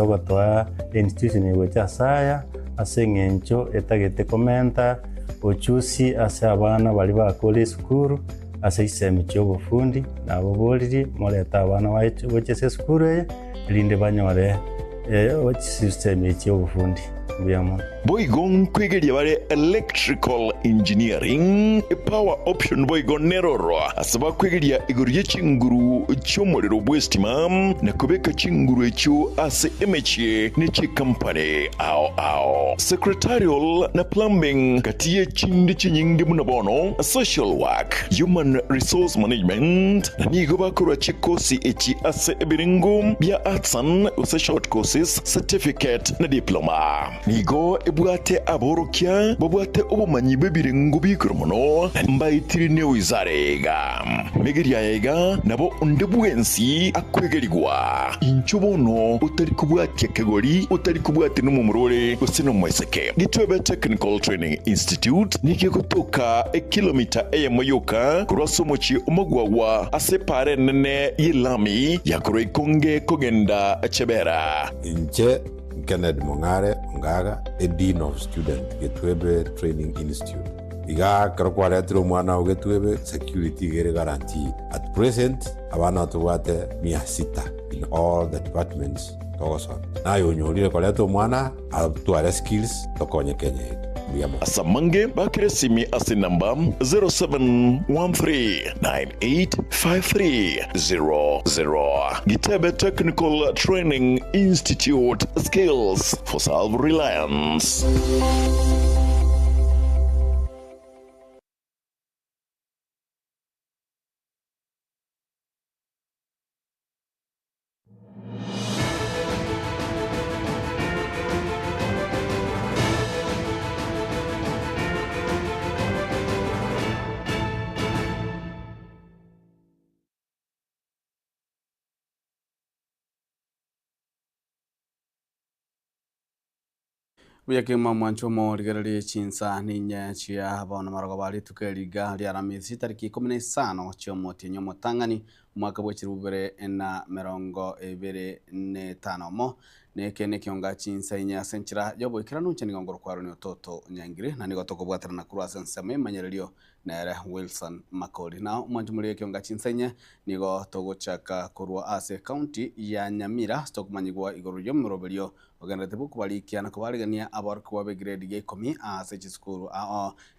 gotoa institution gocha saya ase ng'encho etagete komenta ochusi ase abana bari bakore sukuru ase isemi chia obofundi nabo boriri moreta abana gochese sukuru eye rinde banyore system chia obofundi buyamo Boigon kwegeria bare electrical engineering power option boigon neroro asaba kwegeria iguru chinguru cyomorero bwestima na kubeka chinguru echo ase emechi nechi company ao secretarial na plumbing katiye chindi chinyingi munabono social work human resource management na nigo bakora chikosi echi ase ebiringo bia artsan use short courses certificate na diploma nigo bwate aborokia bobwate obumanyi bebirengo bikromono mbayitirine wizarega megeria yega nabo ndebwensi akwegerigwa inchobono utari kubwate kegori utari kubwate numumurore usino mweseke Gitwebe Technical Training Institute nike kutoka kilomita eyemoyoka kurasomochi umugwawa asepare nene yilami yakoroikonge kogenda chebera inche Kenneth Mongare Ngaga, a Dean of Student, Gitwebe Training Institute. Iga karokwaretiro mwana Gitwebe security gere guaranteed. At present, abana tuwate 600 in all the departments togoson. Na yonyolire kwareto mwana atuare skills tokonye Kenya. Asamange bakiresimi ase namba 0713985300. Gitebe Technical Training Institute, skills for self-reliance. Buyakima mwancho mo rigarari chinsa ninya chia abana marago bali tukeriga ri aramisi tariki 15 chomo tinyo motangani mwaka bwechirubere na merongo ebere ne tano mo nekene kionga chinsa inya senchira yobo ikiranu cheni ngongoro kwaro ni ototo nyangire na nigoto kubwatira na kurwa senseme manyererio nere Wilson Makori na mwancho muri kionga chinsa inya nigo togochaka kurwa ase county ya Nyamira stock manyigwa igoro yomuroberio ogendete buku balikia na kubarigania abarku wa grade ge 10 ase chiskuru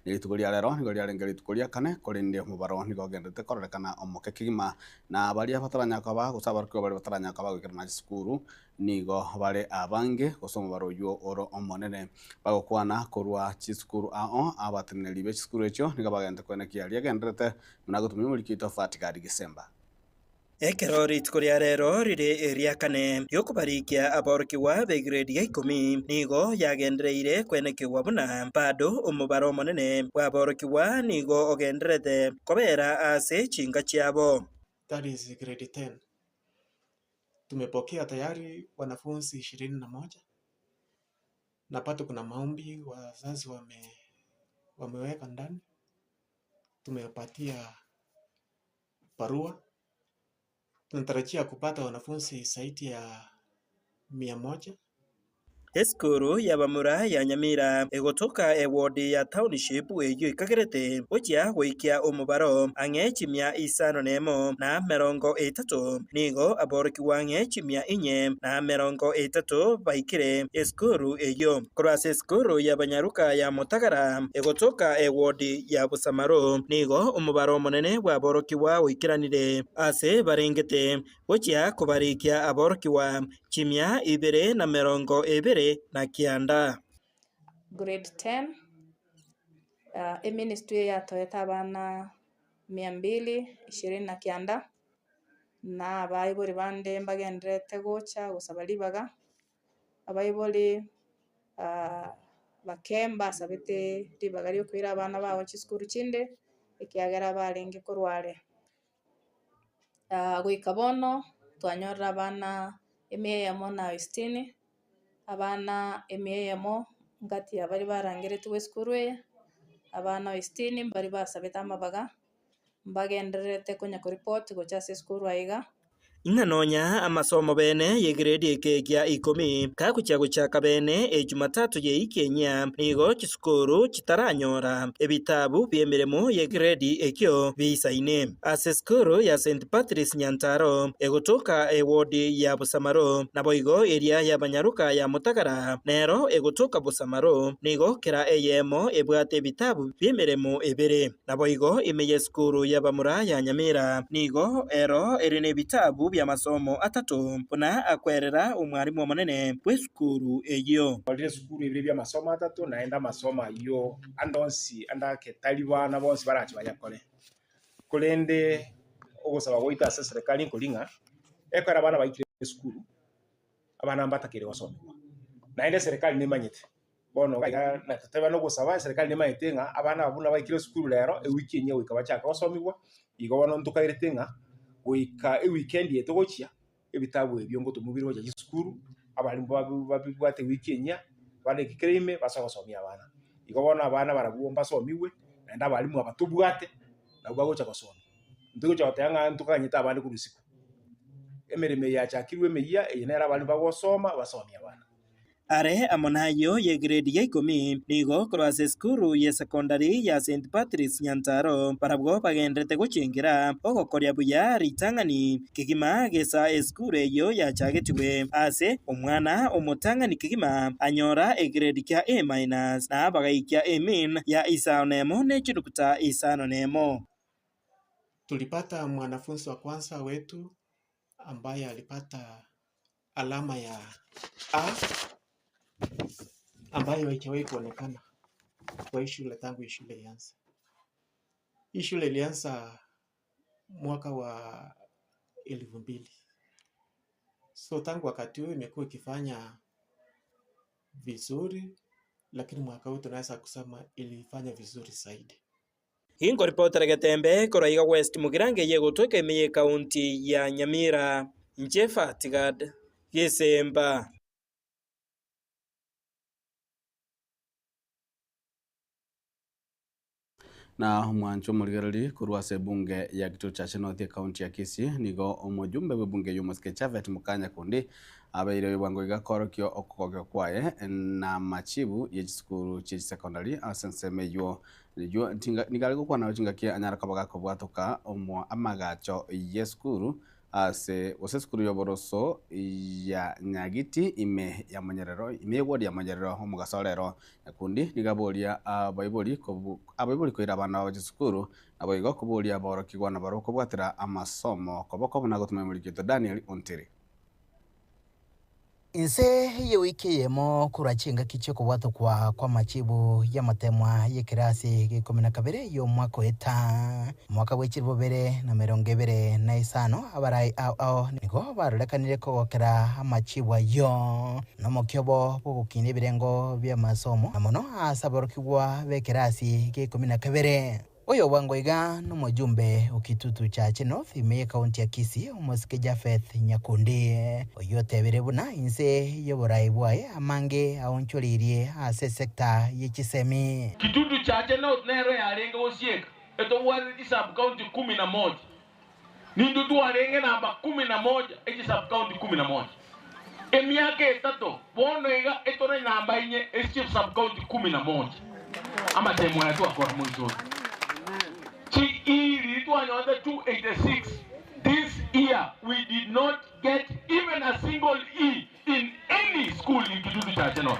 nilitukulia lero nigolia rengeri tukulia kane kolinde mubaro nigogendete korekana omoke kigima na bali abataranya kwa gusabarku bali bataranya kwa gwikirana chiskuru nigo bale abange gusoma baroyo oro omonene bagokwana kurwa chiskuru abateneri be chiskuru echo nigo bagende kwenekia liagendete munagutumye muri kito fatikadi December Ekerori tukuria rero riri ria kane yokubarikia aborokiwa be grade ya 10 nigo yagendereire kwenekiwa buna bado umubaro monene waborokiwa nigo ogenderete kobera ase chinga chiabo. That is grade 10. Tumepokea tayari wanafunzi 21 na pato kuna maombi wazazi wameweka ndani. Tumewapatia barua. Tunatarajia kupata wanafunzi zaidi ya 100. Eskuru ya Bamura ya Nyamira egotoka ewodi ya township eyo ikagerete okia goikia umubaro ange chimia isano nemo na merongo etatu nigo aboroki wange chimia inye na merongo etatu baikire eskuru eyo kurase eskuru ya Banyaruka ya Motagara egotoka ewodi ya Busamaro nigo umubaro monene wa aboroki wa oikiranire ase barengete okia kubarikia aboroki wa chimia ibere na merongo ebere na kianda. Grade 10 ministry ya toyota bana 229 na abayibori bande mbagendrete gocha gusabalibaga abayibori bakemba sabete libaga lyo kwira abana bawo chiskuru chinde ekiagera balenge korware goikabono twanyorra abana emeyemo na Westini abana emeyemo ngati abari barangirete weskuru abana Westini bari basabeta amabaga mbagenderete kunya ko report gocha se skuru aiga ing'anonya amasomo bene ye grade ekekya ikomi kakuchaguchaka bene Jumatatu ye ikenya nigo chisukuru chitaranyora ebitabu byemiremo ye grade ekyo bisaine ase skuru ya St. Patrick's Nyantaro egotoka ewodi ya Busamaro naboigo eria ya Banyaruka ya Mutagara nero egotoka Busamaro nigo kera eyemo ebwate ebitabu byemiremo ebere naboigo imeye skuru ya Bamura ya Nyamira nigo ero erine ebitabu bya masomo atatu puna akwerera umwarimu munene w'eskuru eyo Walire skuru ebire bya masomo atatu naenda masomo iyo andonsi andaketali bana bonsi barachi bayakole kulende ogosaba goita ase serikali nkolinga ekora bana baikire skuru abana mbatakire gosomwa naende serikali nemanyete bono ga na tateba no gosaba serikali nemanyete nga abana babuna baikire skuru lero ewiki enye wika bachaka gosomwa igo bono ntukairete nga wika weekend yeto gochia ebitabu ebyo ngo tumubiro ya skuru abali babibwate wiki enya bane kikrime basogosomia abana igo bono abana baragomba somiwe naenda abalimu abatubwate na ubagocha gosoma ntugo cyotanga ntukanyita abandi kurusiko emereme ya chakirwe meya enera abali bagosoma basomia abana are amonayo ye grade ya ikomi nigo kurase skuru ye secondary ya St. Patrick's Nyantaro parabwo bagendrete guchingira ogokorya buya ritangani kigima gesa skuru yo ya chagetiwe ase omwana omutangani kigima anyora e grade kya A- na bagaikia A- ya Isanemo ne chirukuta Isanemo. Tulipata mwanafunzi wa kwanza wetu ambaye alipata alama ya A ambayo haijawahi kuonekana kwa hii shule tangu hii shule ianze. Hii shule ilianza mwaka wa 2000. So tangu wakati huo imekuwa ikifanya vizuri, lakini mwaka huu tunaweza kusema ilifanya vizuri zaidi. Hingo ripota Gatembe Koraiga West Mugirange yego toke meye kaunti ya Nyamira Njefa Tigad Yesemba. Na mwancho muligarali kurwase bunge ya kituo cha North County ya Kisii nigo omujumbe w'ebunge y'Omuske Chavet Mukanya kundi abaire wibwango igakorokyo okogyo kwaye na machibu y'ekisukuru kye secondary asensemeyo nigali gukwana chingakia anyara kabaga kobwatoka omo amagacho y'eskuru ase oseskuru y'oboroso ya Nyagiti ime ya Manyerero imegodi ya Manyerero omu gasolero kundi nigaboria abaiboli koira abana b'ekisukuru aboigo kuboria aborokigwa na baroko bwatira amasomo koboko buna gutuma mulikito Daniel Ontiri inse ye wiki yemo kurachinga kicho kubwato kwa machibu ya matemwa ye kirasi gikomina kabere yo mwaka weta mwaka wechirbo bere na 2025 abarai ao nigo barolekanire kogokera amachibu yo no mokyobo bugukine birengo bya masomo namono asaborokigwa be kirasi gikomina kabere Oyo wangoiga no mujumbe ukitutu cha North imeye kaunti ya Kisii Omuske Jafeth Nyakundi oyo tebere buna inse yoborai bwaye amange aoncholirie ase sekta y'ekisemi kitutu cha North nero yarenga osieka eto wari sub county 11 nindudu warenge namba 11 eki sub county 11 emiaka etato bono ega etore namba inye eki sub county 11 ama temo ya tu akora mwizo. Under 286. This year we did not get even a single E in any school in Kitutu Chacheno.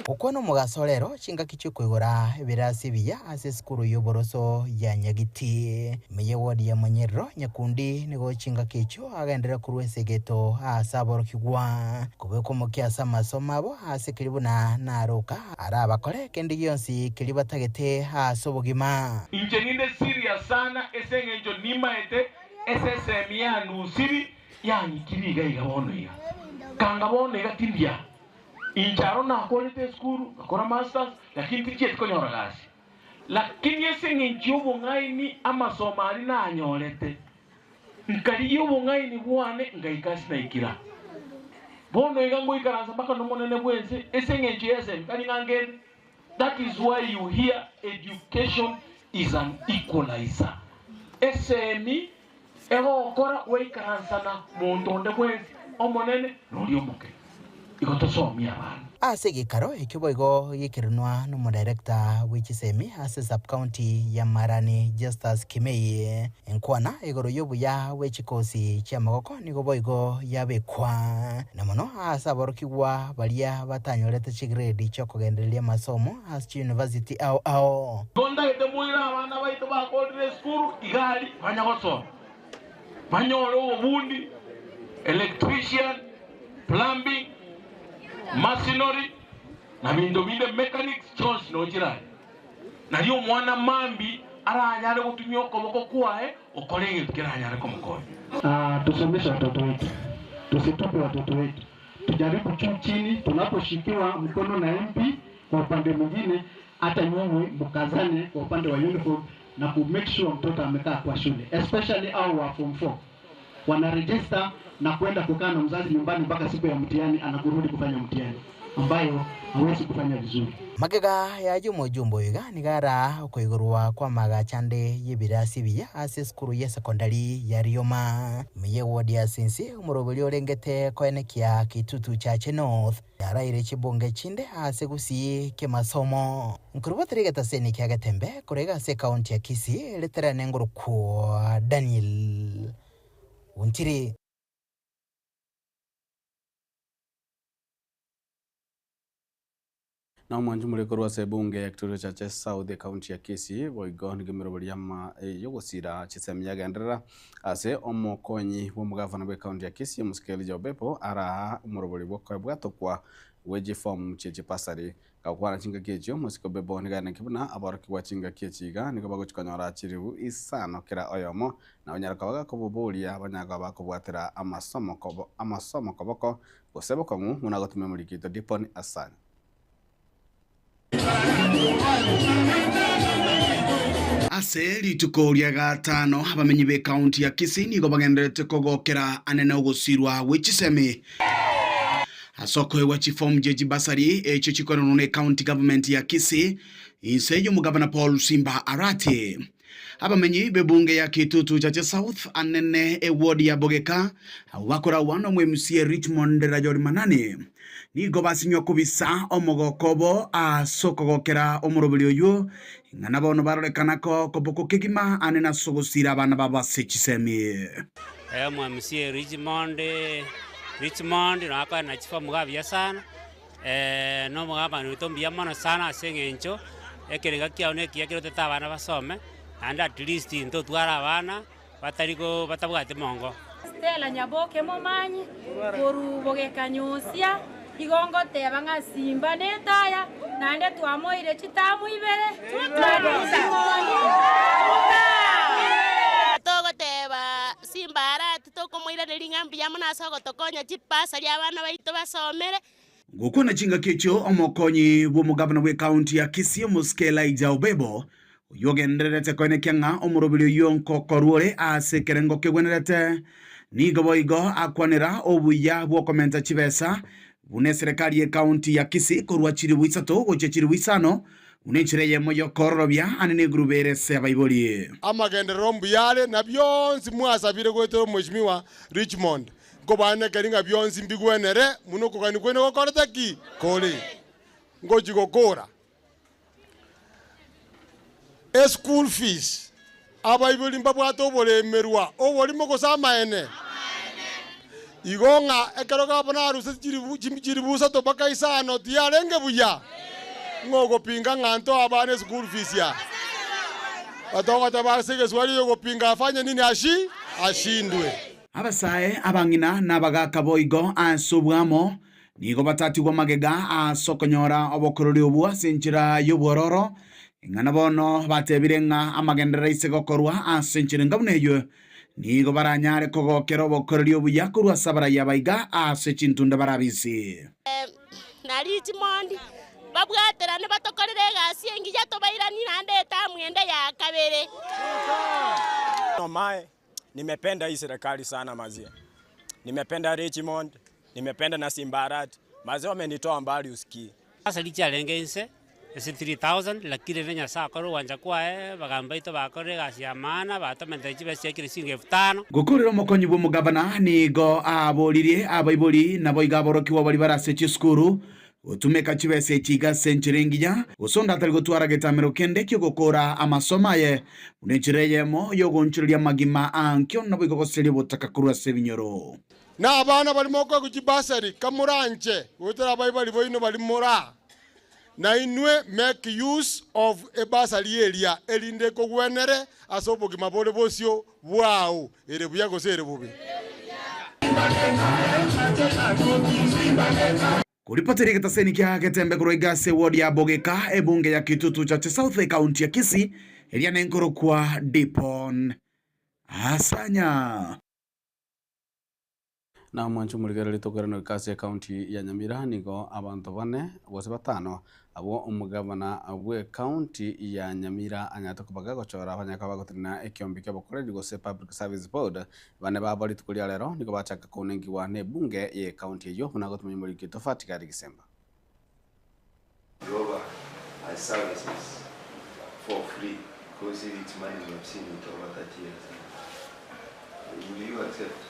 Ukono mugasolero chinga kicho kwegora birasi biya ase skuru y'oboroso ya Nyagiti meye wodi ya Manyerero Nyakundi nigo chinga kicho agendera kurwese geto asaboro kigwa kubeko mukiasa masomo abo ase kiribuna naruka araba kole kendi yonsi kilibatagete asobogima injeninde serious sana esengenjo nima ete SSM ya nusiri ya nyikiriga igabono ya kangabono ya tindia incharo na quality school akora masters lakini tiche tukonyora gasi lakini esengenjo bongaini ama somali na anyorete nkaliyo bongaini bwane ngaikasi na ikira bono igango ikaranza baka no monene bwense esengenjo yese kali ngangeni. That is why you hear education is an equalizer. SME ego okora weikaransana muntu onde bwensi omonene nori omoke igotosomia abana ase gikaro ekiboigo gikirinwa no director w'echisemi ase sub-county ya Marani Justus Kimei enkwana igoro y'obuya w'echikosi chia magoko nigo boigo yabekwa na mono ase aborokigwa baria batanyorete chigrade cho kugendereria masomo ase university ao gonda ete muira abana baitu bakorire skuru igari banyagosoma banyore obundi electrician plumbing machinery na bintu binde mechanics chons no jirani na rio mwana mambi aranyare gutumia okoboko kwae okorege kiranyare komukoni tusomeshe watoto wetu, tusitupe watoto wetu, tujaribu juu chini tunaposhikiwa mkono na MP kwa upande mwingine, hata nyinyi mkazane kwa upande wa uniform na ku make sure mtoto amekaa kwa shule, especially au wa form 4 wana register na kwenda kukaa na mzazi nyumbani mpaka siku ya mtihani anakurudi kufanya mtihani ambayo hawezi kufanya vizuri. Magega ya jumbo iga nigara kuigurwa kwa magachande yibirasi biya ase skuru ya sekondari ya Rioma miye wodi ya Sinsi umurobuli orengete koenekia kitutu cha North yaraire chibonge chinde ase gusi ke masomo nkurubatere gataseni kya gatembe kurega se county ya Kisii leterane nguru kwa Daniel Untiri. Na mwanju murekorwa sebunge ya Kitutu Chache South County ya Kisii boigo ngimirobori ama yogosira chisemi yagenderera ase omokonyi w'omugavana bwa county ya Kisii Musikeli Jobepo ara umurobori bwatokwa weje form cheche pasari kakwana chinga kecho musiko bebo nigana kibuna abaroki wachinga kechiga nigo bagochikanyora chiribu isano kira oyomo na onyaraka bagakoboboria abanyaga bakobwatira amasomo koboko bosebo kongu munagotume mulikito Dipon Asani. Ase rituko ria gatano abamenyi be county ya Kisii nigo bagenderete kogokera anene ogosirwa w'echisemi asoko ewa chifom jeji basari echo chikono ne county government ya Kisii inseyo mugavana Paul Simba Arati abamenyi bebunge ya Kitutu Chache South anene ewodi ya Bogeka wakora wano mwemusie Richmond Rajori Manani nigo basinyo kubisa omogokobo asoko gokera omurobili oyo ngana bono barorekanako koboko kigima anena sogosira abana babase chisemi mwemusie Richmond naka na chifa mugabya sana no mugabana utombia mana sana asengencho ekerega kiaone kiyakiro tetabana basome and at least into twara abana batariko batabwate mongo Stella Nyaboke momanyi koru Bogeka nyusia igongo teba nga Simba netaya nande twamoire chitamu ibere togo teba Simba Arati tokomoira nelingambi yamuna sogo tokonya chipasa lya bana baito basomere nguko na chinga kecho omokonyi w'omugavana we county ya Kisii Musikeli Jobepo yogenderete koenekianga omurobili yonko koruore ase kerengo kegwenerete nigo boigo akwanira obuya bwokomenta chibesa bune serikali ya county ya Kisii korwa chiribu isato goche chiribu isano unechireye moyo korobya anene grubere se baiboli amagendero mbuyale na byonsi mwasabire gwetero mheshimiwa Richmond ngobane keringa byonsi mbigwenere muno kokani kwene kokorotaki kole ngoji gokora school fees abaiboli mbabwato bolemerwa obolimo kosama ene igonga ekeroga bona rusa chiribusa to baka isano tiarenge buya ngogo pinga nganto abane school fees ya batoka tabasege swali yo pinga afanye nini ashindwe abasae abangina nabagaka boigo asobwamo nigo batatigwa magega asokonyora obokorori obwa senchira yobororo ingana bono batebirenga amagendera isegokorwa asenchira ngabuneyo nigo baranyare kogokera obokorori obuya kurwa sabara yabaiga asechintunda barabisi na Richmond babwatera ne batokorere gasi engiya tobairani nande tamwende ya kabere no mae nimependa hii serikali sana mazia. Nimependa Richmond, nimependa na Simba Arati. Mazia wamenitoa mbali usikie. Sasa licha lengense ese 3000 lakini nenya saa koro wanja kwae bagambaito bakore gasi amana batamenteji bese kirisinge 5000 gukurira umukonyi bw'umugabana nigo aboririe abaibori nabo igaborokiwa bari barase chisukuru utumeka chibese chiga senchiringiya usonda atari gutwara gitamiro kende kyo gukora amasoma ye unechireyemo yo gunchiriria magima ankyo nabo igogoseri butaka kurwa sebinyoro na abana barimo kwa kujibasari kamuranje utara baibali boino bali mora na inwe make use of a basari area elinde ko gwenere asobo gimabole bosio wow ere buya go sere bubi kuripoteri kitaseni kia Ketembe kuroigase wodi ya Bogeka ebunge ya Kitutu cha South County ya Kisii elia nenkoro kwa Dipon Asanya na mwanchu muligera litogera kasi ya county ya Nyamira nigo abantu bane bose batano abo umugabana abwe county ya Nyamira anyata kubaga gochora abanyaka bagotrina ekyombi kyabokore nigo se public service board bane babali tukulia lero nigo bachaka kunengi wa ne bunge ye county yo unago tumimuri kitofati kari December Global services for free because it's money we have seen it over 30 years. Will you accept?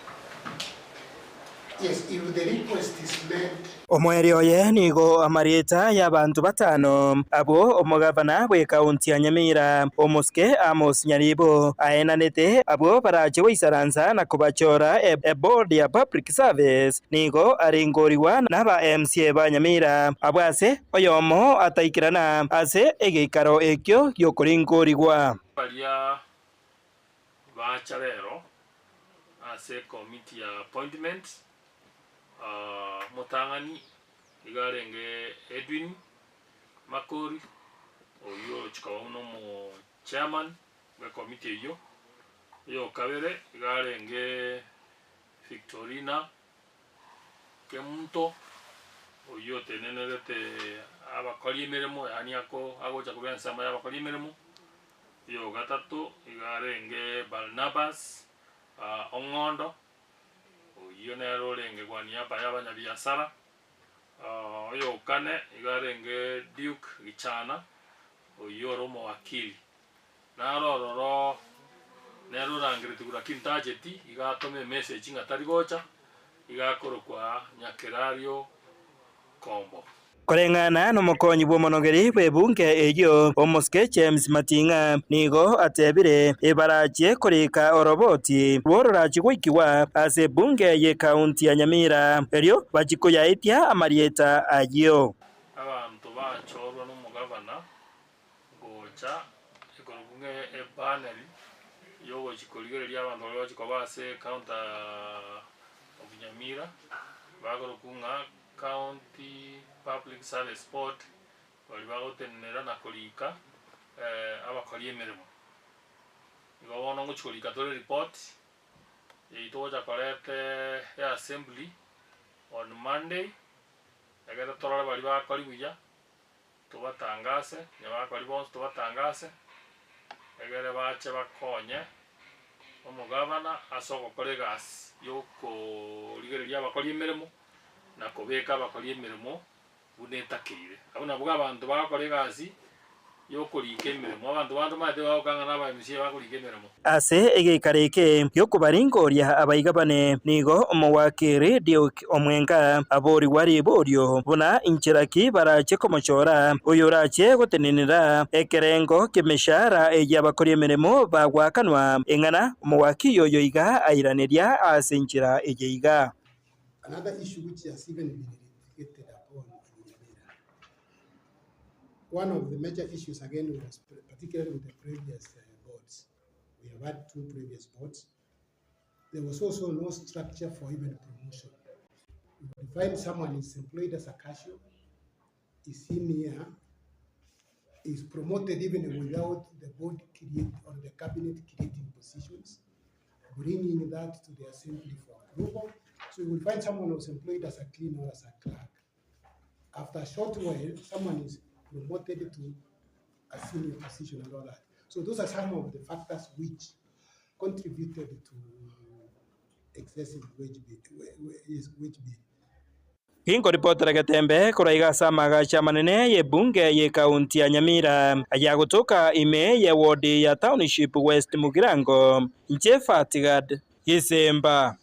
Yes, if the request is made. Omweri oye nigo amarieta y'abantu batano abo omugabana bwe county ya Nyamira omuske Amos Nyaribo aenanete abo baraje wisaranza na kubachora e board ya public service nigo aringoriwa n'aba MCA ba Nyamira abwase oyomo ataikirana ase egikaro ekyo yokuringorigwa balia bacharero ase committee ya appointment Mutangani igarenge Edwin Makori oyo chikawa uno mo chairman wa committee yo kabere igarenge Victorina Kemunto oyo tenenelete abakoli emirimo yani ago chakubya nsama y'abakoli emirimo yo gatatu igarenge Barnabas Ongondo iyo nero lenge kwa niaba y'abanyabiasara oyo kane igarenge Duke Gichana oyo romo wakili narororo nero rangire tugura kintajeti igatome message ngatari gocha igakoro kwa Nyakerario Kombo Korengana n'umukonyi bw'omonogeri bw'ebunge eyo omuske James Matinga nigo atebire ebaraje koreka oroboti rwororaje gwikiwa ase bunge ye county ya Nyamira eryo bagikoyaitya amarieta ayo abantu bachorwa n'umugabana gocha ikorunge ebaneri yo gochikoligere ly'abantu bachikobase county of Nyamira bagorokunga county public service board bali bagotenera na kolika abakoli emirimo igo bono ngochikolika tole report itoja kolete ya assembly on Monday agera torora bali bakoli buya tubatangase nyabakoli bonse tubatangase agera bache bakonye omugabana asoko kolegas yoko ligereria abakoli emirimo na kobeka abakoli emirimo bunetakire abona bwa abantu bakore gazi yokurika emirimo abantu bantu mate bakanga n'abamisiye bakurika emirimo ase egekareke yokubaringoria abaigabane nigo omowakiri Duke Omwenga abori wari borio buna inchiraki barache komochora oyorache gotenenera ekerengo kemeshara eyabakori emirimo bagwakanwa engana omowaki yoyo iga airaneria ase inchira ejeiga. Another issue which has even been litigated upon in Nyamira. One of the major issues again was particularly with the previous boards. We have had two previous boards. There was also no structure for even promotion. You find someone is employed as a cashier, is senior, is promoted even without the board create or the cabinet creating positions, bringing that to the assembly for approval. So you will find someone who's employed as a cleaner or as a clerk. After a short while, someone is promoted to a senior position and all that. So those are some of the factors which contributed to excessive wage bill. Kingo ripotera Getembe kuraiga samaga cha manene ye bunge ye kaunti ya Nyamira ya kutoka ime ye wodi ya Township West Mugirango Njefa Tigad Gisemba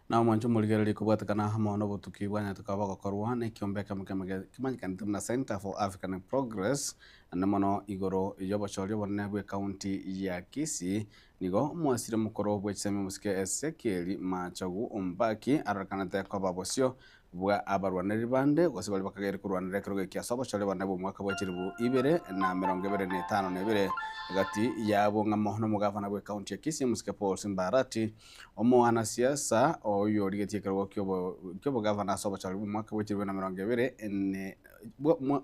na mwancho muligereri kubwatakana hamwe no butukibwanya tukabagokorwa ne kiombeka kimanyikanite na Center for African Progress na mono igoro yobochorio bonne bwe county ya Kisii nigo mwasire mukoro bwe chiseme musike Ezekiel Machagu Ombaki arakanate kwa babosio bwa abarwaneri bande gose bali bakagere kurwanira kiroge kya sobochorio bonne bwe mwaka bwa chiribu 2025 nebere gati yabo ngamo no mugavana bwe county ya Kisii musike Paul Simbarati omwana siasa oyo rigetie kirogo kyobo gavana sobochorio bwe mwaka bwa chiribu 2020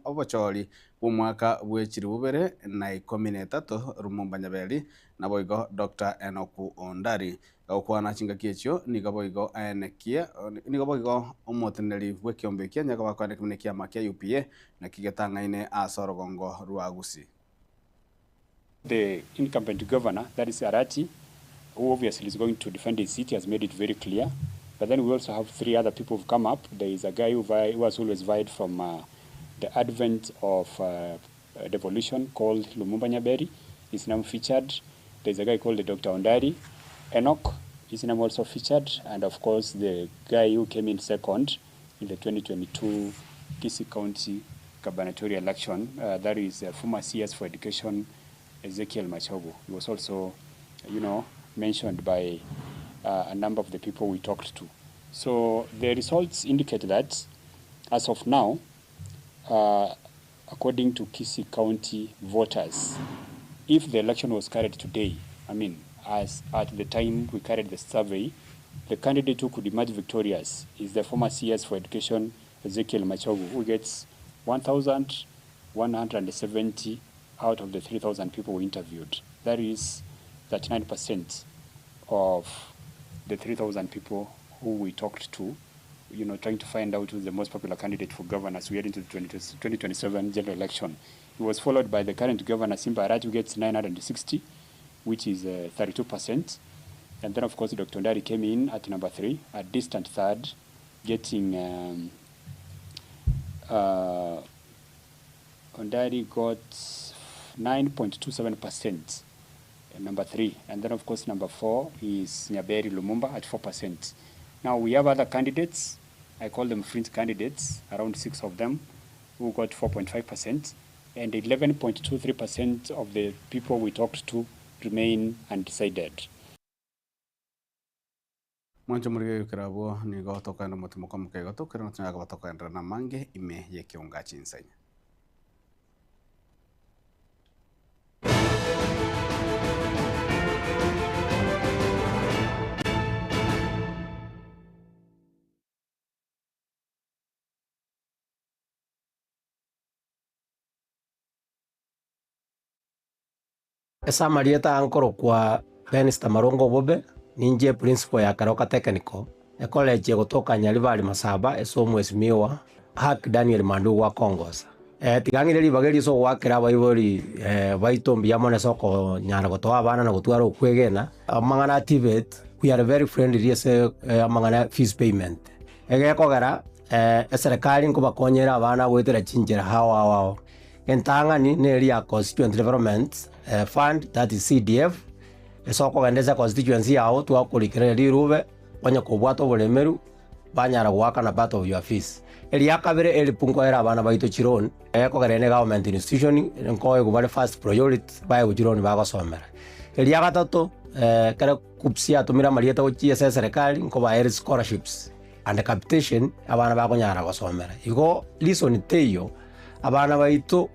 obochori bw'umwaka bw'ekiribu 2013 Lumumba Nyaberi nabo igo Dr. Enoku Ondari gakwana chinga kiechyo nigabo igo aenekia nigabo igo omoteneri bw'ekiombe kya nyaka bakwane kimenekia makia UPA na kigetangaine asorogongo Rwagusi. The incumbent governor, that is Arati, who obviously is going to defend his seat, has made it very clear. But then we also have 3 other people who've come up. There is a guy who has always vied from the advent of devolution called Lumumba Nyaberi. His name featured. There's a guy called Dr. Ondari. Enoch, his name also featured. And of course, the guy who came in second in the 2022 Kisii County gubernatorial election, that is former CS for Education, Ezekiel Machagu. He was also, mentioned by a number of the people we talked to. So the results indicate that as of now, according to Kisii County voters, if the election was carried today, as at the time we carried the survey, the candidate who could emerge victorious is the former CS for Education, Ezekiel Machagu, who gets 1,170 out of the 3,000 people we interviewed. That is 39% of the 3,000 people who we talked to, trying to find out who's the most popular candidate for governor as we head into the 2027 general election. He was followed by the current governor, Simba Arati, who gets 960, which is 32%. And then, of course, Dr. Ondari came in at number 3, a distant third, getting Ondari got 9.27%, number 3. And then, of course, number 4 is Nyaberi Lumumba at 4%. Now, we have other candidates. I call them fringe candidates, around 6 of them, who got 4.5%. And 11.23% of the people we talked to remain undecided. Mwancho muri yukirabo ni gotoka ndo mutimo muke gotoka ndo tunaga batoka ndra na mange ime yeke unga chinsanya. Esa marieta ankoro kwa Benista Marongo Bobe ninje principal ya Karoka Technical college gotoka Nyaribari Masaba esomwesi miwa Hak Daniel Mandu wa Kongosa tigangire libageri so wakira baibori baitombi yamone soko nyana gotoa bana na gotwara okwegena amangana activate we are very friendly yese amangana fees payment egekogera serikali ngo bakonyera abana gwetera chinjera hawa entangani neri ya constituent development fund, that is CDF esoko gendeza constituency yao twakurikira rirube banya kubwato bulemeru banyara gwaka na part of your fees elia kabere elipungo era abana baito chironi ekogerene government institution nko egubale first priority bae ujironi bagosomera elia gatatu kare kupsia tumira marieta gochie serikali nko ba scholarships and capitation abana bagonyara gosomera igo listen teyo abana baito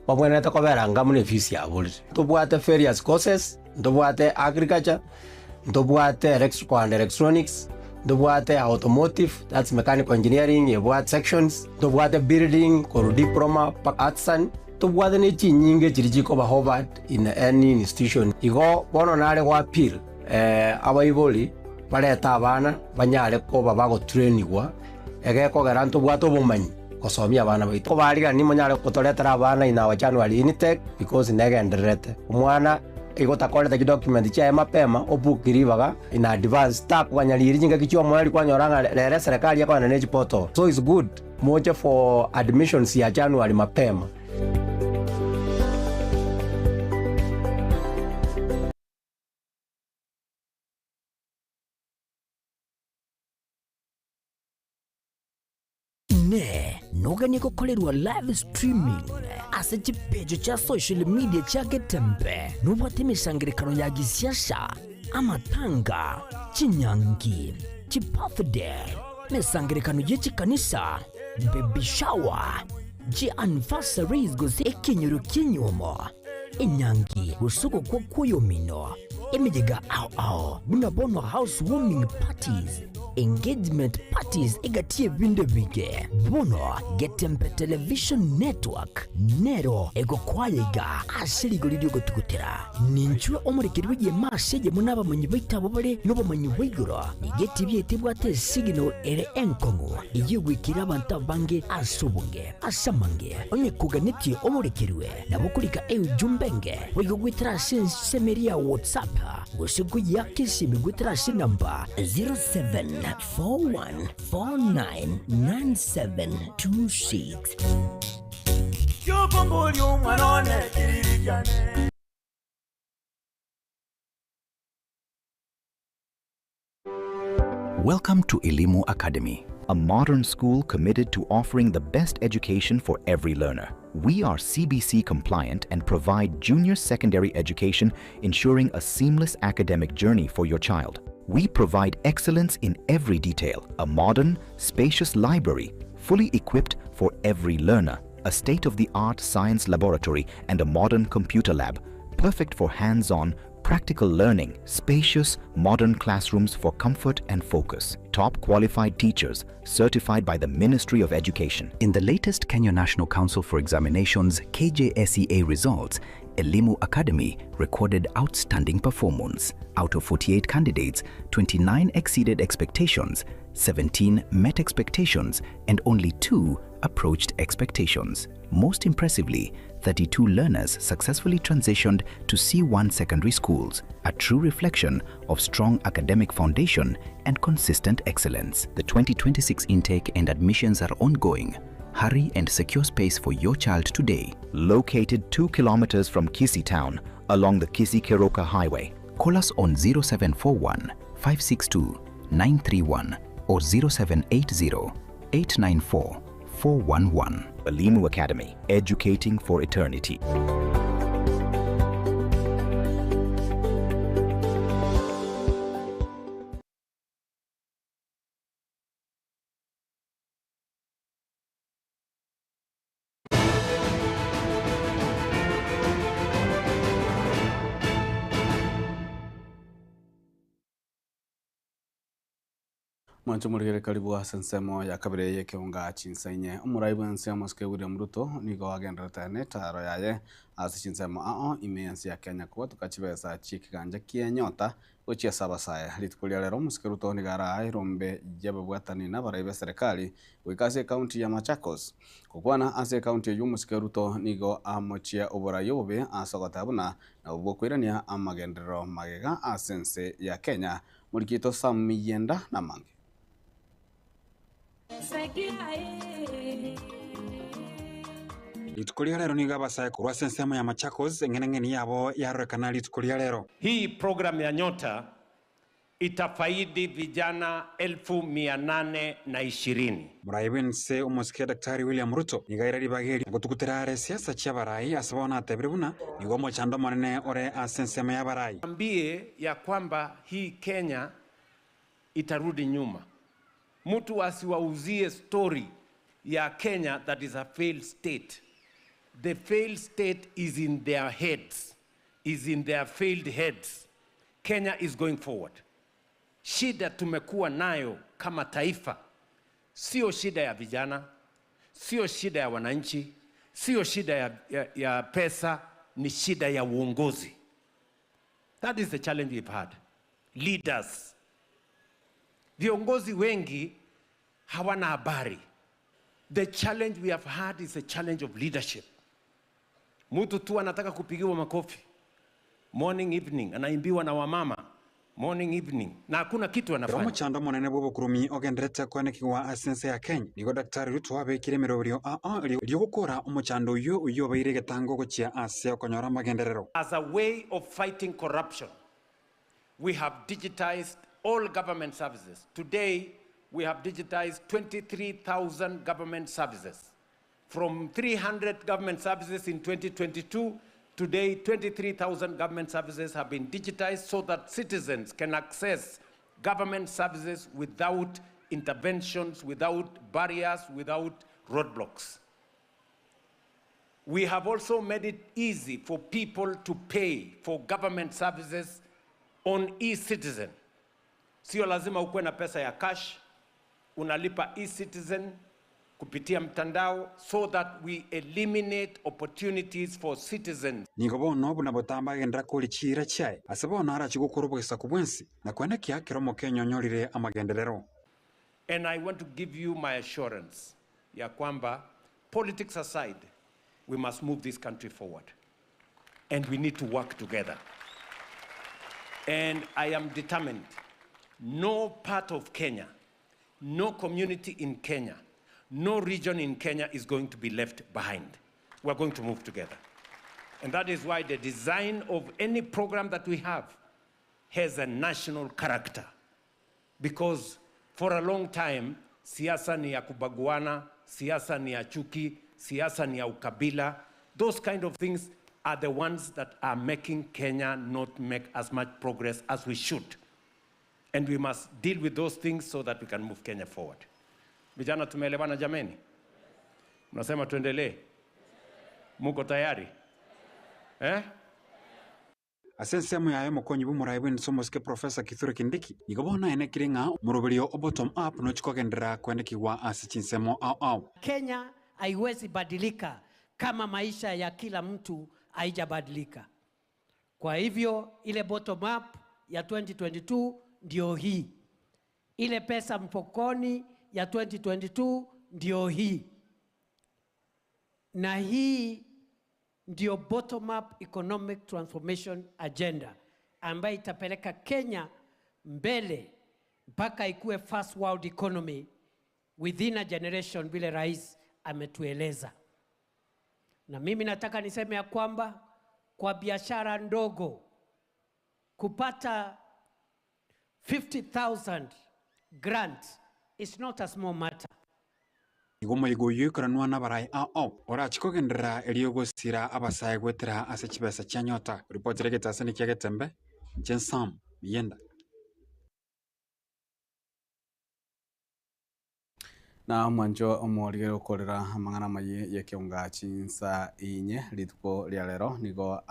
babwenete koberanga mune fees ya buli tubwate various courses ndobwate agriculture ndobwate electrical and electronics ndobwate automotive, that's mechanical engineering, yebwate sections ndobwate building koro diploma artisan tubwate ne chinyinge chirijiko ba Harvard in any institution igo bono nare kwa appeal abaiboli bareta abana banyare ko babago trainingwa egeko garanto bwato bumanyi kosomia abana baitu bariga ni monyare kutoretera abana ina wa January intake because negenderete umwana igutakorete document cha mapema obukiribaga in advance ta kwanyaliri jinga kichwa mwali kwanyoranga rere serikali yako na portal. So it's good moja for admissions ya January mapema. Nogani gukorerwa live streaming ase chipejo cha social media cha Getembe nubate misangirikano ya gisiasha amatanga chinyangi chibirthday misangirikano yechi kanisa baby shower anniversaries gozi ekinyoro kinyoma inyangi usuko kwa kuyomino emijega bunabono housewarming parties engagement parties egatie binde bige bono Getembe television network nero ego kwayega asiri golidio gotukutera ninchwe omurikirwe ye masege munaba munyibaita bobale nobo munyibiguro igeti byetibwate signal ere enkongo iyigwikira abantu bange asubunge asamange onye kuganitie omurikirwe nabukulika jumbenge wigwitira semeria WhatsApp gosigu yakisi migwitira namba 0741499726. Welcome to Elimu Academy, a modern school committed to offering the best education for every learner. We are CBC compliant and provide junior secondary education, ensuring a seamless academic journey for your child. We provide excellence in every detail, a modern, spacious library, fully equipped for every learner, a state-of-the-art science laboratory and a modern computer lab, perfect for hands-on, practical learning, spacious, modern classrooms for comfort and focus, top qualified teachers certified by the Ministry of Education. In the latest Kenya National Council for Examinations KJSEA results, Elimu Academy recorded outstanding performance. Out of 48 candidates, 29 exceeded expectations, 17 met expectations, and only 2 approached expectations. Most impressively, 32 learners successfully transitioned to C1 secondary schools, a true reflection of strong academic foundation and consistent excellence. The 2026 intake and admissions are ongoing. Hurry and secure space for your child today. Located 2 kilometers from Kisii town along the Kisii-Keroka highway. Call us on 0741 562 931 or 0780 894 411. Elimu Academy, educating for eternity. Mwancho murigere karibu wa sensemo ya kabire ye keunga chinsainye umuraibu nsemo ske William Ruto nigo agenderete ne taro yaye asi chinsemo imensi ya Kenya kwa tukachibesa chikiganja kienyota gochia sabasaya litukulia lero muske Ruto nigara irombe jebe bwatani na baraibe serikali wikase county ya Machakos kokwana ase county ya muske Ruto nigo amochia uburayobe asogotabuna na ubokwirania amagendero magega asense ya Kenya murikito samiyenda na mange. Litukulia lero niga basaya kurwa sensemo ya Machakos ng'eneng'eni yabo yarekana litukulia lero. Hii program ya Nyota itafaidi vijana 820,000. Muraibense umusikia Daktari William Ruto nigaira libageri ngotukuterare siasa cha barai asabona atebiribuna nigo mochando monene ore asensemo ya barai. Ambie ya kwamba hii Kenya itarudi nyuma. Mtu asiwauzie story ya Kenya that is a failed state. The failed state is in their heads, is in their failed heads. Kenya is going forward. Shida tumekuwa nayo kama taifa, sio shida ya vijana, sio shida ya wananchi, sio shida ya pesa, ni shida ya uongozi. That is the challenge we've had. Leaders. Viongozi wengi hawana habari. The challenge we have had is a challenge of leadership. Mtu tu anataka kupigiwa makofi. morning evening, anaimbiwa na wamama morning evening, na hakuna kitu anafanya. Muchando munene bwo bukurumi ogenderete kwenekiwa asense ya Kenya nigo Daktari Ruto abekire mirorio ryo gukora umuchando uyo baire getango gochia ase okonyora magenderero. As a way of fighting corruption, we have digitized all government services. Today, we have digitized 23,000 government services. From 300 government services in 2022, today 23,000 government services have been digitized so that citizens can access government services without interventions, without barriers, without roadblocks. We have also made it easy for people to pay for government services on e-citizen. Sio lazima ukuwe na pesa ya cash, unalipa e-citizen kupitia mtandao so that we eliminate opportunities for citizens. Nigo no buna botamba gendra kuri chira chai asabona ara chigukuru kubwensi na kwenekia kiromo Kenya nyorire amagenderero. And I want to give you my assurance ya kwamba, politics aside, we must move this country forward. And we need to work together. And I am determined, no part of Kenya, no community in Kenya, no region in Kenya is going to be left behind. We're going to move together. And that is why the design of any program that we have has a national character. Because for a long time, siasa ni ya kubaguana, siasa ni ya chuki, siasa ni ya ukabila, those kind of things are the ones that are making Kenya not make as much progress as we should. And we must deal with those things so that we can move Kenya forward. Vijana tumeelewana jameni? Mnasema tuendelee? Muko tayari? Asensemu ya mukonyi bumuraibu nsomoske Professor Kithure Kindiki igobona ene kiringa murubirio bottom up no chikogendera kwenekiwa asichinsemo au. Kenya haiwezi badilika kama maisha ya kila mtu haijabadilika. Kwa hivyo ile bottom up ya 2022 ndio hii. Ile pesa mfukoni ya 2022 ndio hii. Na hii ndio bottom up economic transformation agenda ambayo itapeleka Kenya mbele mpaka ikuwe first world economy within a generation vile rais ametueleza. Na mimi nataka niseme ya kwamba kwa biashara ndogo kupata 50,000 grant is not a small matter. Igomo igoyo kranwa na barai au ora chikogendera eliogosira abasaye gwetera asechibesa chanyota report rege tasani kiage tembe Jensam Miyenda. Na mwanjo omorigero ukorera amangana maye yekiunga chinsa inye lituko lya lero nigo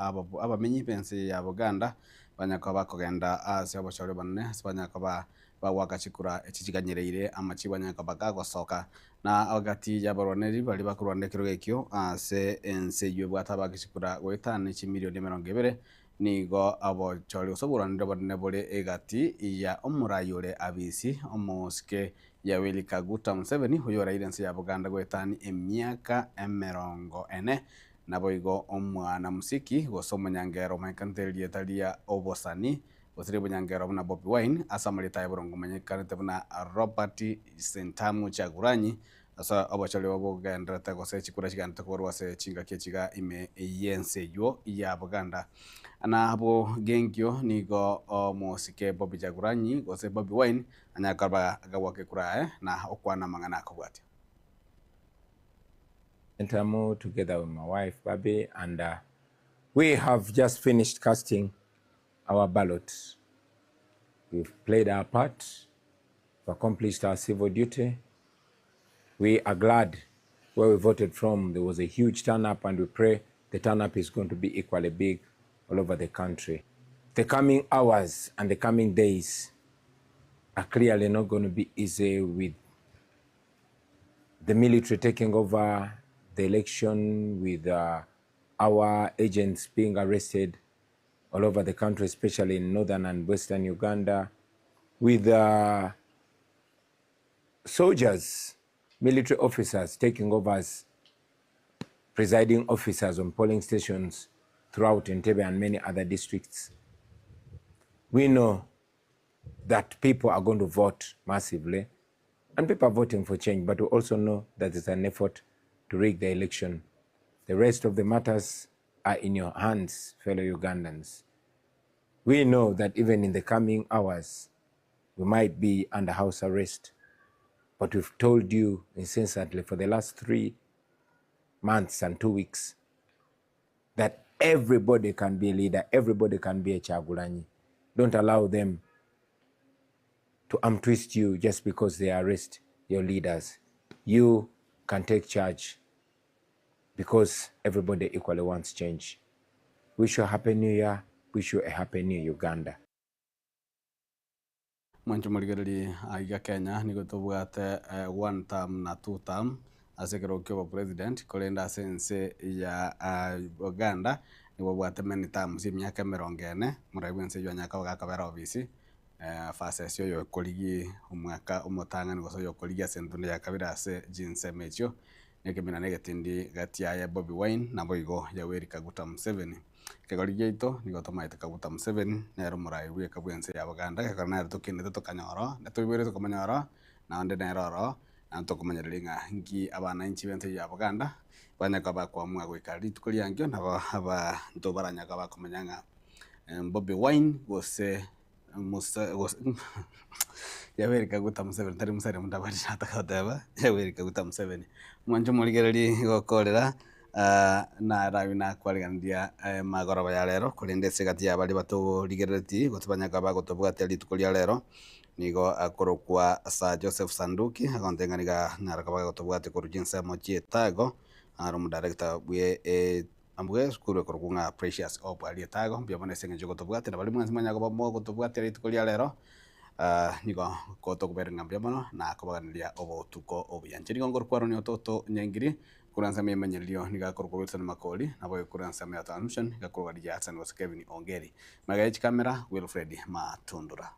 abamenyi bensi ya Buganda banyako bakogenda ase abashore banne banyako bagwakachikura echichiganyireire amachi banyako bagagosoka na agati ya baroneri bali bakurwandekero gekyo ase ense ywe bwatabagishikura gwetane chi milioni 20 nigo abochore usoburanire banne bole egati ya omurayore abisi omoske ya Yoweri Kaguta Museveni huyora irense ya Buganda gwetani emyaka 40 nabo igo omwana musiki gosoma nyangero makantelie talia obosani osire bunyangero na Bobi Wine asamalita ya borongo manyekanete buna Robert Sentamu Chaguranyi asa abachale wabo Buganda takose chikura chiganda korwa se chinga kechiga ime yense yo ya Buganda ana abo gengyo nigo musike Bobi Chaguranyi gose Bobi Wine anyakarba agawake kurae na okwana mangana akobwati. Entamu together with my wife Babi, and we have just finished casting our ballot. We've played our part, we've accomplished our civil duty. We are glad where we voted from. There was a huge turn-up, and we pray the turn-up is going to be equally big all over the country. The coming hours and the coming days are clearly not going to be easy, with the military taking over the election, with our agents being arrested all over the country, especially in northern and western Uganda, with soldiers, military officers taking over as presiding officers on polling stations throughout Entebbe and many other districts. We know that people are going to vote massively, and people are voting for change, but we also know that it's an effort to rig the election. The rest of the matters are in your hands, fellow Ugandans. We know that even in the coming hours, we might be under house arrest, but we've told you incessantly for the last 3 months and 2 weeks that everybody can be a leader, everybody can be a Chagulanyi. Don't allow them to twist you just because they arrest your leaders. You can take charge because everybody equally wants change. Wish you a happy new year. Wish you a happy new Uganda. Mwancho murigereri aiga Kenya nigo tubwate 1 term na 2 term asekero kyo president kolenda sense ya Uganda nigo bwate many terms imyaka 40 muraibense yo nyaka gakabera ofisi fase yo koligi umwaka umotanga nigo so yo koligi asentune ya kabira ase jinse mecho nekemina negetindi gatia ya Bobi Wine na boigo ya Yoweri Kaguta Museveni kegorige ito nigo tomaite Kaguta Museveni nero murai wi kabwense ya Uganda kakana to kinete to kanyoro na to ibere to kamanyoro na onde nero na to kumanyaringa ngi abana inchi bense ya Uganda banya kaba kwa mwa gwikari tukuri yangyo na aba ndo baranya kaba kumanyanga Bobi Wine gose Yoweri Kaguta Museveni tari musare mundabari atakadeba Yoweri Kaguta Museveni mwanjo murigereri gokorera na rawina kwarigandia magoroba ya rero kurinde segati ya bali bato rigereti gotubanya kaba gotubwate litukuri ya rero nigo akorokwa sa Joseph Sanduki akontenganiga narakaba gotubwate kurujinsa mochietago arum director bwe ambwe skuru korunga Precious Hope alietago biabone senge gotubwate na bali mwanzi manya go mo gotubwate litukuri ya rero nigo koto kuberenga biamono na kubaganiria obo tuko obiyanche nigo ngorkwaro ni ototo nyengiri kuransa me manyelio nigakorwa Wilson Makoli nabo kuransa me attention nigakorwa Jackson was Kevin Ongeri magaich camera Wilfred Matundura.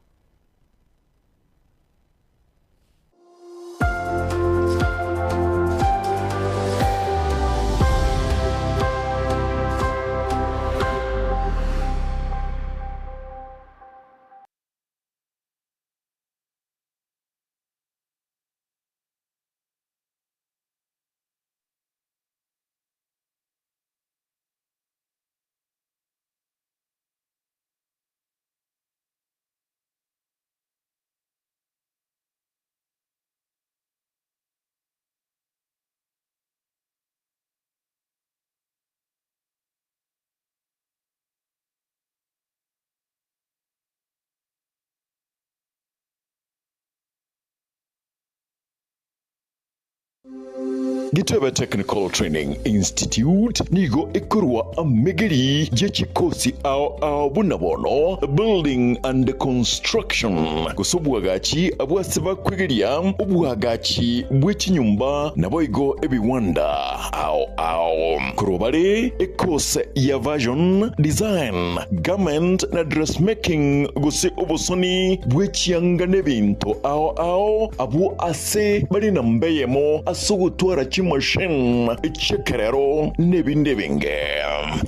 Gitebe Technical Training Institute nigo ikurwa amegeri jechikosi ao bunabono building and construction kusubwagachi abwasiba kwegeria ubwagachi bw'ikinyumba naboigo ebiwanda ao kurobare ekose ya version design garment na dressmaking gusi obusoni bw'ikiyanga n'ebintu ao abu ase bari na mbeyemo asugutwara machine chekerero nebinde binge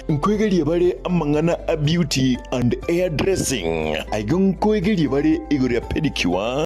nkwegeri bare amangana a beauty and hair dressing aigon kwegeri bare igore pedicure